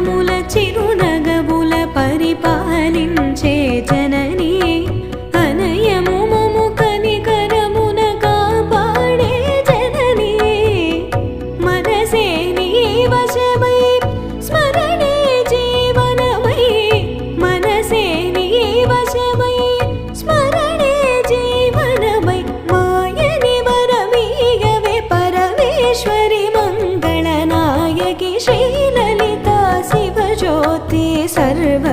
జగముల చిరునగవుల పరిపాలించే జననీ అనయము మము కనికరమున కాపాడే జననీ మనసే నీ వశమై స్మరణే జీవనమై మనసే నీ వశమై స్మరణే జీవనమై మాయని వరమీయవే పరమేశ్వరి మంగళనాయకి శ్రీలలితా శివజ్యోతి సర్వ